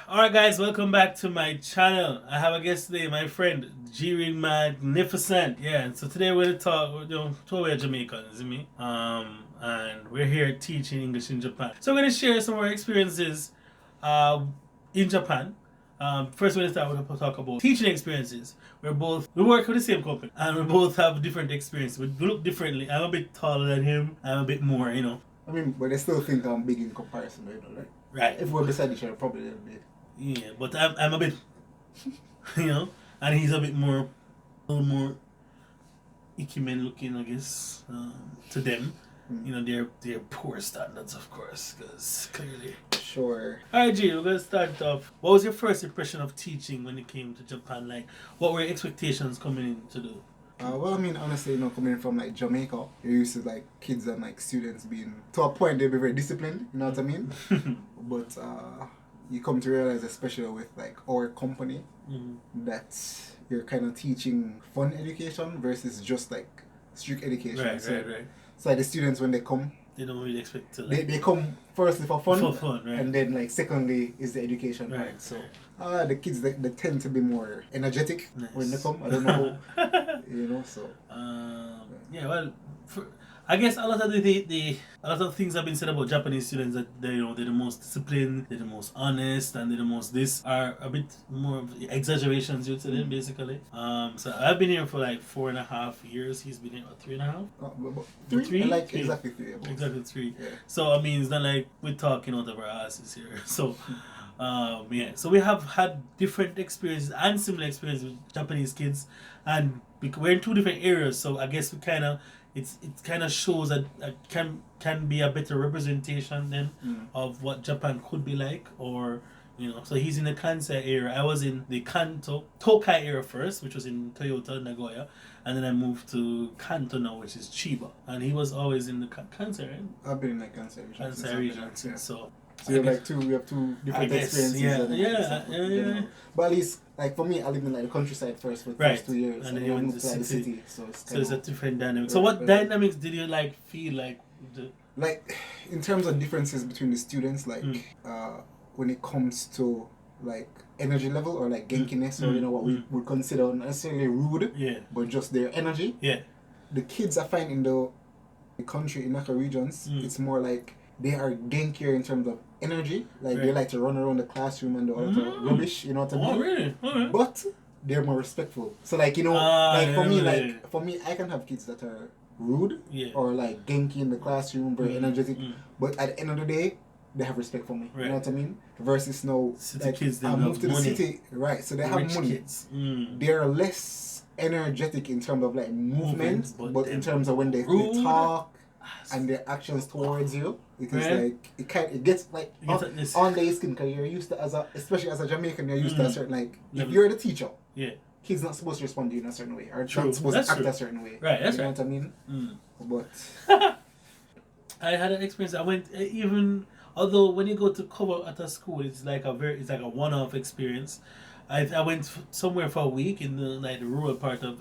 Alright guys, welcome back to my channel. I have a guest today, my friend Jiri Magnificent. Yeah, so today we're gonna talk, we're Jamaicans, isn't me? And we're here teaching English in Japan. So we're gonna share some of our experiences in Japan. First we're gonna talk about teaching experiences. We work with the same company and we both have different experiences. We look differently. I'm a bit taller than him, I'm a bit more, I mean, but I still think I'm big in comparison, right? Right. If we're beside each other, probably a little bit. Yeah, but I'm a bit, and he's a little more Ikemen looking, I guess, to them. They're poor standards, of course, because clearly. Sure. Alright, G, we're going to start off. What was your first impression of teaching when you came to Japan? Like, what were your expectations coming in to do? Well, I mean, honestly, coming from like Jamaica, you're used to like kids and like students being to a point they'll be very disciplined. You know what I mean? But you come to realize, especially with like our company, that you're kind of teaching fun education versus just like strict education. Right. So like the students when they come, they don't really expect to. Like, they come firstly for fun, right? And then like secondly is the education part. So the kids they tend to be more energetic when they come. I don't know. So yeah. Well, I guess a lot of a lot of things have been said about Japanese students that they're the most disciplined, they're the most honest, and they're the most this are a bit more of exaggerations you'd say them basically. So I've been here for like 4.5 years. He's been here what, 3.5? Three? Like three. exactly three. Exactly three. Yeah. So I mean, it's not like we're talking out of our asses here. So. Yeah, so we have had different experiences and similar experiences with Japanese kids, and we're in two different areas. So I guess we kind of it kind of shows that can be a better representation then of what Japan could be like, or So he's in the Kansai area. I was in the Tokai area first, which was in Toyota, Nagoya, and then I moved to Kanto now, which is Chiba, and he was always in the Kansai, right? I've been in like Kansai region. Kansai region, so. So we have two different experiences. Yeah. But at least, like for me, I lived in like the countryside first for the first 2 years, and then you went to the city. So it's a different dynamic. So what dynamics did you like feel like? Like in terms of differences between the students, like when it comes to like energy level or like genkiness or what we would consider not necessarily rude, but just their energy. Yeah. The kids I find in the country in Naka regions, it's more like they are genkier in terms of energy. Like they like to run around the classroom and do all the rubbish, you know what I mean? Oh really? Okay. But they're more respectful. So like for me I can have kids that are rude or like genky in the classroom, very energetic. But at the end of the day, they have respect for me. You know what I mean? Versus now city kids, they I moved to the money. city, right? So they have Rich money. Kids. They're less energetic in terms of like movement, but in terms of when they talk and their actions towards you, it is like it gets like on the skin, because you're used to especially as a Jamaican, you're used to a certain like if you're the teacher, he's not supposed to respond to you in a certain way or not supposed to act a certain way. Right, that's you know what I mean? But I had an experience. I went although when you go to cover at a school, it's like a one-off experience. I went somewhere for a week in the rural part of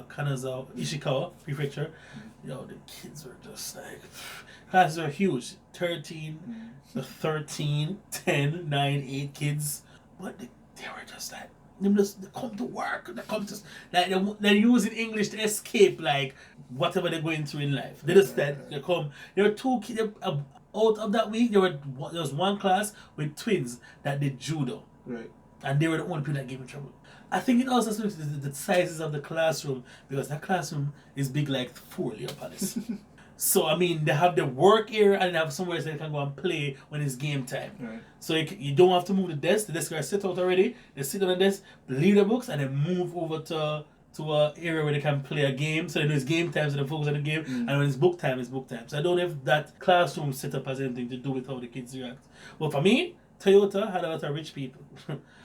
Kanazawa, Ishikawa Prefecture. The kids were just like, classes are huge. 13, 10, 9, 8 kids. But they were just like, they come to work. They come to, they're using English to escape like whatever they're going through in life. They just they come. There were 2 kids out of that week. There was one class with twins that did judo. Right. And they were the only people that gave me trouble. I think it also speaks to the sizes of the classroom, because that classroom is big like 4 Leopolis. So I mean, they have the work area and they have somewhere else they can go and play when it's game time. Right. So you don't have to move the desk. The desks are set out already. They sit on the desk, leave the books, and then move over to an area where they can play a game. So they know it's game time, so they focus on the game. And when it's book time, it's book time. So I don't know if that classroom setup has anything to do with how the kids react. But for me, Toyota had a lot of rich people.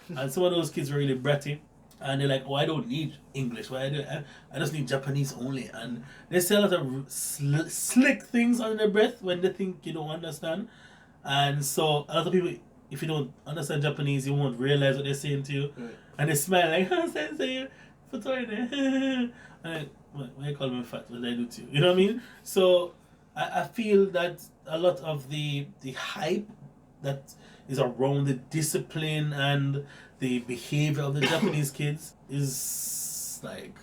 And some of those kids were really bratty. And they're like, oh, I don't need English. What I just need Japanese only. And they say a lot of slick things under their breath when they think you don't understand. And so a lot of people, if you don't understand Japanese, you won't realize what they're saying to you. Right. And they smile like, sensei, and why you call me fat? What did I do to you? You know what I mean? So I feel that a lot of the hype that is around the discipline and the behavior of the Japanese kids is like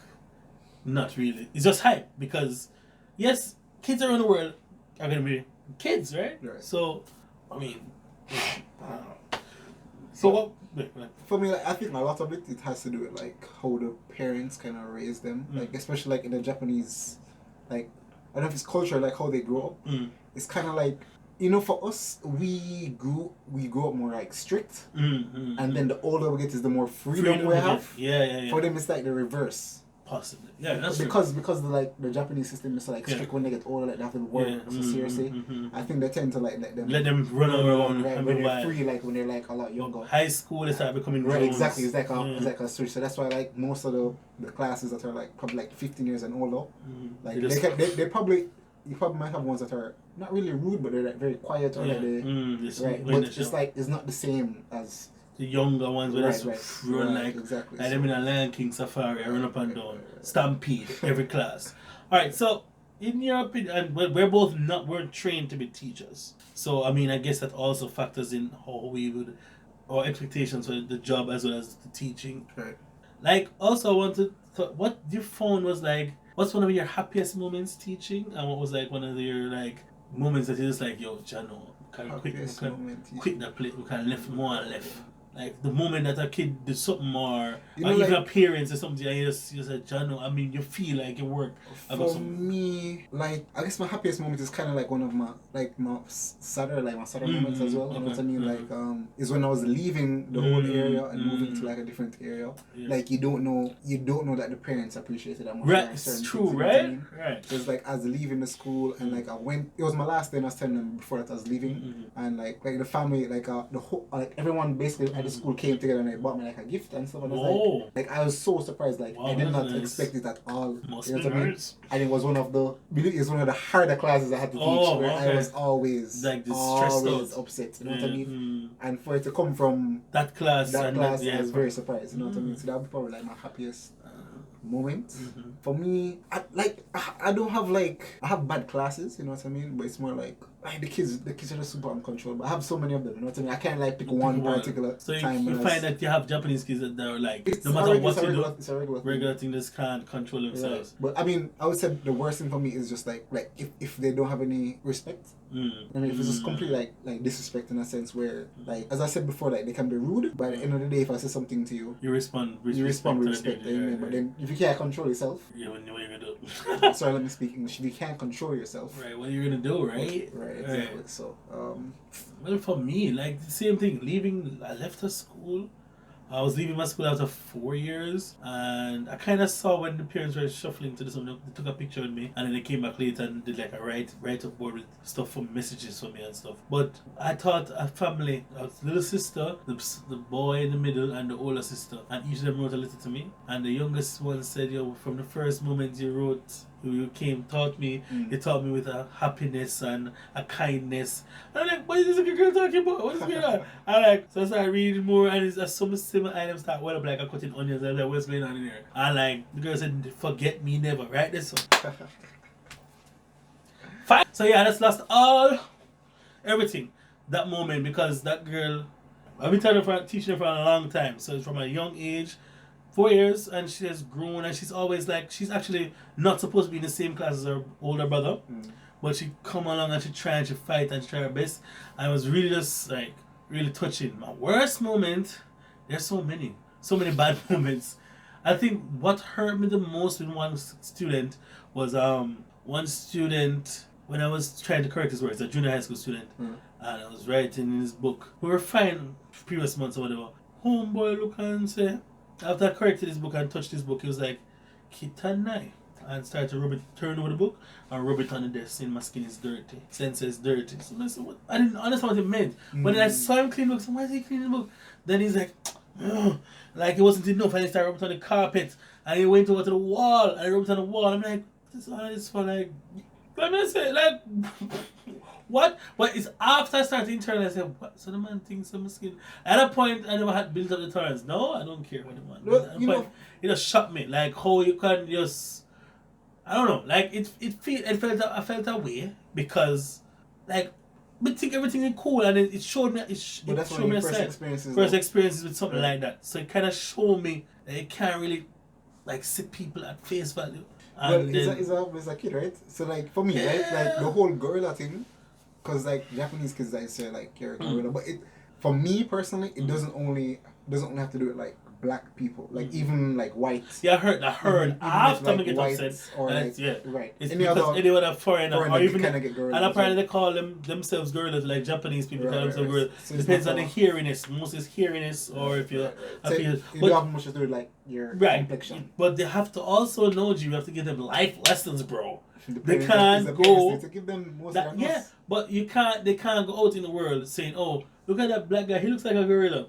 not really. It's just hype because yes, kids around the world are gonna be kids, right? So I mean, I don't know. So what? For me, like, I think a lot of it has to do with like how the parents kind of raise them, like especially like in the Japanese, like I don't know if it's culture, like how they grow up. It's kind of like, you know, for us, we grew up more like strict, and then the older we get is the more freedom we have. Yeah. For them, it's like the reverse. Possibly, yeah, that's because the Japanese system is like strict when they get older, like they have to work so seriously. I think they tend to like let them run around when they're free, like when they're like a lot younger. High school, they start becoming right. Exactly, it's like a switch. So that's why like most of the classes that are like probably like 15 years and older, like they probably you probably might have ones that are not really rude, but they're like very quiet or like they but it's like it's not the same as the younger ones where they run like exactly. Like them in a Lion King safari, run up and down, stampede every class. Alright, so in your opinion, and we're trained to be teachers. So I mean, I guess that also factors in how we would, our expectations for the job as well as the teaching. Right. Like also I wanted to, what you found was like, what's one of your happiest moments teaching, and what was like one of your like moments that you're just like, yo, Jano, quit that play, we can left more and left. Like the moment that a kid does something or even like, appearance or something, you just like, Jano, I mean, you feel like you work. For me, like, I guess my happiest moment is kind of like one of my sadder moments as well. You know what I mean? Like, is when I was leaving the whole area and moving to like a different area. Yes. Like, you don't know that the parents appreciate it that much. Right, it's true, right? I mean? Right. So it's like, I was leaving the school and like it was my last day and I was telling them before that I was leaving. And like the family, like the whole, like everyone basically at the school came together and they bought me like a gift and stuff. And I was like I was so surprised. Like, I did not expect it at all. Must you know what I mean? And it was one of the harder classes I had to teach. Where I was always like upset. You know what I mean? And for it to come from that class, I was very surprised. You know what I mean? So that would be probably like my happiest moment. For me, I don't have like, I have bad classes, you know what I mean? But it's more like the kids are just super uncontrollable. I have so many of them, you know what I mean? I can't like pick one particular so time. You find that you have Japanese kids that are like, no matter what you do, it's a regular thing, just can't control themselves. But I mean, I would say the worst thing for me is just like if they don't have any respect. I mean, if it's just completely like disrespect in a sense where, like, as I said before, like they can be rude, but at the end of the day, if I say something to you, you respond with respect. But then if you can't control yourself, what you're gonna do? Sorry, let me speak English. If you can't control yourself, right, what are you gonna do, right? Right, exactly. Right. So, well, for me, like the same thing. I left the school. I was leaving my school after 4 years, and I kind of saw when the parents were shuffling to this one. They took a picture of me, and then they came back later and did like a write up board with stuff for messages for me and stuff. But I thought a family, a little sister, the boy in the middle, and the older sister, and each of them wrote a letter to me. And the youngest one said, "Yo, from the first moment you taught me with a happiness and a kindness." And I'm like, what is this girl talking about? What is going on? So I started reading more, and it's some similar items start well up like I'm cutting onions. I'm like, what's going on in here? And like the girl said, "Forget me never," right? This one. Fine. So yeah, that's lost everything that moment because that girl, I've been teaching her for a long time. So it's from a young age. 4 years, and she has grown, and she's always like, she's actually not supposed to be in the same class as her older brother, but she come along and she try and she fight and she try her best, and it was really just like really touching. My worst moment, there's so many bad moments. I think what hurt me the most with one student was one student when I was trying to correct his words, a junior high school student, and I was writing in his book. We were fine previous months or whatever. Homeboy look and say. After I corrected his book and touched his book, he was like, "Kitanai," and started to turn over the book and rub it on the desk, saying my skin is dirty. Sensei is dirty. So I said, what? I didn't understand what it meant. But then I saw him clean the book, so why is he cleaning the book? Then he's like, ugh. Like it wasn't enough, and he started rubbing it on the carpet, and he went over to the wall, and he rubbed it on the wall. I'm like, this is for like, let me say, like, what? But it's after I started internalize, I said, what? So the man thinks I'm skin. At a point, I never had built up the tolerance. No, I don't care what the man does. It just shocked me. Like, how you can just, I don't know. Like, I felt that way because, like, but think everything is cool, and it showed me. But that's showed me first experiences. First experiences with something like that. So it kind of showed me that you can't really like see people at face value. Well, it's a kid, right? So like for me, right, like the whole gorilla thing, because like Japanese kids, I say like you're a gorilla, but it for me personally, it doesn't only have to do with like black people, like even like whites. Yeah, I heard after like me get upset, or like, yeah, right. It's any other foreigner or even kind of get gorillas, and apparently they call themselves gorillas, like Japanese people call themselves gorillas. So depends on the heariness. Most is heariness, or if you so you don't have much to do with like your complexion. But they have to also know you. You have to give them life lessons, bro. They can't go to give them most of yeah, but you can't. They can't go out in the world saying, "Oh, look at that black guy. He looks like a gorilla."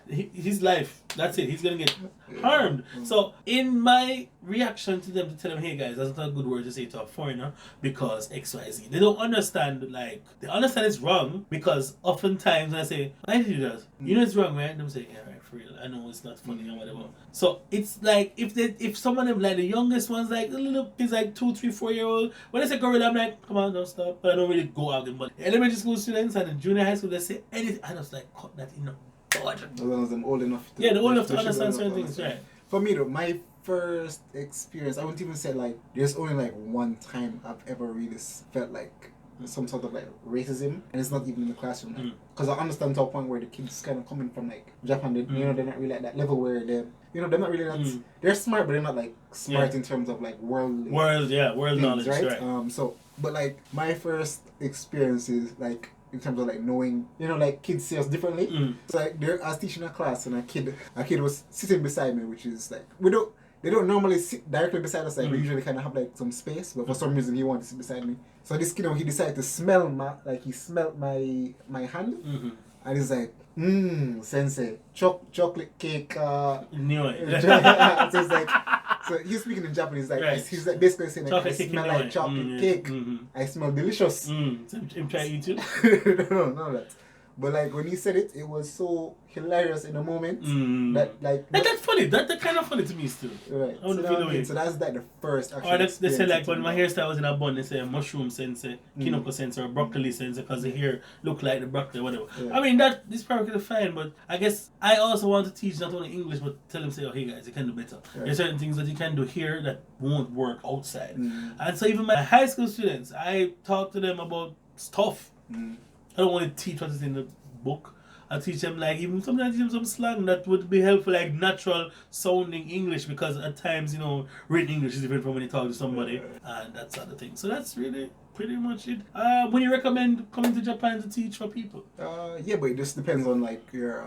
His life, that's it. He's gonna get harmed. So in my reaction to them to tell them, hey guys, that's not a good word to say to a foreigner because XYZ. They don't understand, like they understand it's wrong because oftentimes when I say, why did you do that? You know it's wrong, right? Them say, yeah, right, for real. I know it's not funny or whatever. So it's like if some of them like the youngest ones like the little kids like 2, 3, 4 year old, when they say gorilla, I'm like, come on, don't stop. But I don't really go out them. But elementary school students and the junior high school, they say anything. I was like, cut that in. As long as I'm old enough to... Yeah, they're old enough to understand certain things, right? For me though, my first experience, I wouldn't even say like, there's only like one time I've ever really felt like some sort of like racism, and it's not even in the classroom. Because I understand to a point where the kids kind of coming from like Japan, they, you know, they're not really at that level where they're, you know, they're not really that, they're smart, but they're not like smart in terms of like world things, knowledge, right? So, but like my first experience is like, in terms of like knowing, you know, like kids see us differently. So like I was teaching a class and a kid was sitting beside me, which is like they don't normally sit directly beside us, like we usually kind of have like some space, but for some reason he wanted to sit beside me. So this kid, he decided to smell he smelled my hand, and he's like, sensei, chocolate cake. Knew it. So it's like, so he's speaking in Japanese, like he's like basically saying like, I smell like chocolate cake. I smell delicious. So I'm trying to eat No, that. But like when he said it, it was so hilarious in the moment that like that's funny. That's kind of funny to me still. Right. So that's like the first actual. Or they say like when my hairstyle was in a bun, they say mushroom sensei, kinoko sensei, or broccoli sensei because the hair look like the broccoli or whatever. Yeah. I mean that is perfectly fine, but I guess I also want to teach not only English but tell them say, oh hey guys, you can do better. Right. There's certain things that you can do here that won't work outside. And so even my high school students, I talk to them about stuff. I don't want to teach what is in the book. I teach them like even sometimes teach them some slang that would be helpful, like natural sounding English, because at times, you know, written English is different from when you talk to somebody, and that's the other thing. So that's really pretty much it. Would you recommend coming to Japan to teach for people? Yeah, but it just depends on like your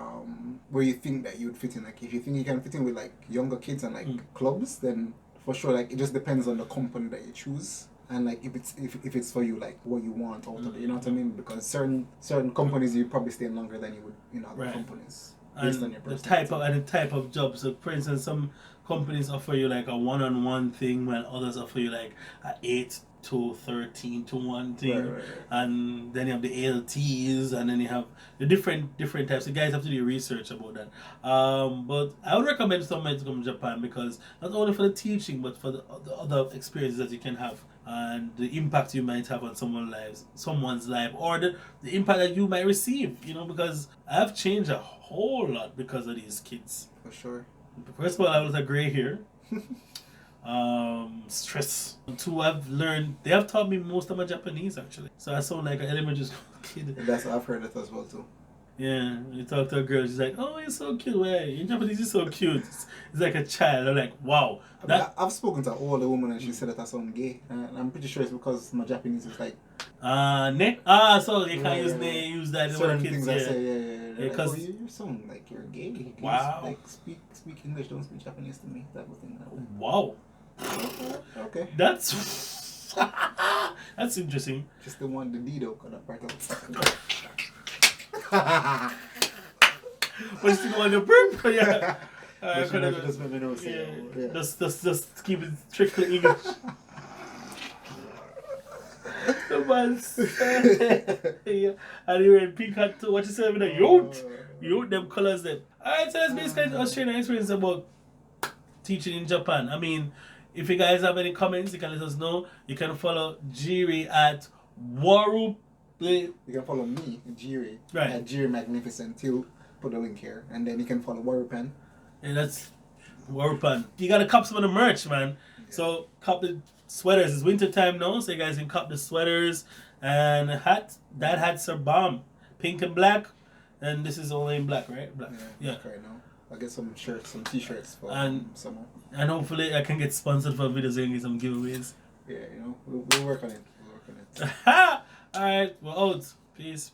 where you think that you would fit in. Like if you think you can fit in with like younger kids and like clubs, then for sure, like it just depends on the company that you choose. And like if it's for you, like what you want out of it, you know what I mean? Because certain companies you probably stay longer than you would in other companies based on your personality. The type of jobs. So for instance, some companies offer you like a one-on-one thing, while others offer you like a 8 to 13 to 1 thing, right. And then you have the ALTs, and then you have the different types. The guys have to do research about that. But I would recommend somebody to come to Japan because not only for the teaching, but for the other experiences that you can have, and the impact you might have on someone's life, or the impact that you might receive. You know, because I've changed a whole lot because of these kids. For sure. First of all, I was a gray hair. Stress. 2, they have taught me most of my Japanese actually. So I sound like an elementary school kid. That's I've heard it as well too. Yeah, you talk to a girl, she's like, oh, you're so cute. Hey, in Japanese, you're so cute. It's like a child. I'm like, wow. I've spoken to an older woman and she said that I sound gay. And I'm pretty sure it's because my Japanese is like... ne? So you can't use that in certain kids. Things I say, because like, you sound like you're gay. Wow. Like, speak English, don't speak Japanese to me. Type of thing. Wow. Okay. That's interesting. Just the one, the D though, cut that part out. But still want to burp? Yeah. Just let me know. Yeah. Just keep it strictly English. The man yeah. And you're in pink hat too. What you say with the youth, them colours them. Alright, so that's basically Australian experience about teaching in Japan. I mean, if you guys have any comments, you can let us know. You can follow Jiri at Waru You can follow me, Jiri, right. at Jiri Magnificent. He'll put the link here. And then you can follow Warpen. And that's Warpen. You gotta cop some of the merch, man. Yeah. So cop the sweaters. It's winter time now, so you guys can cop the sweaters and hats. That hats are bomb. Pink and black. And this is only in black, right? Black. Yeah. Right now. I'll get some shirts, some t-shirts for summer. And hopefully I can get sponsored for videos and get some giveaways. Yeah, we'll work on it. Alright, well, out. Peace.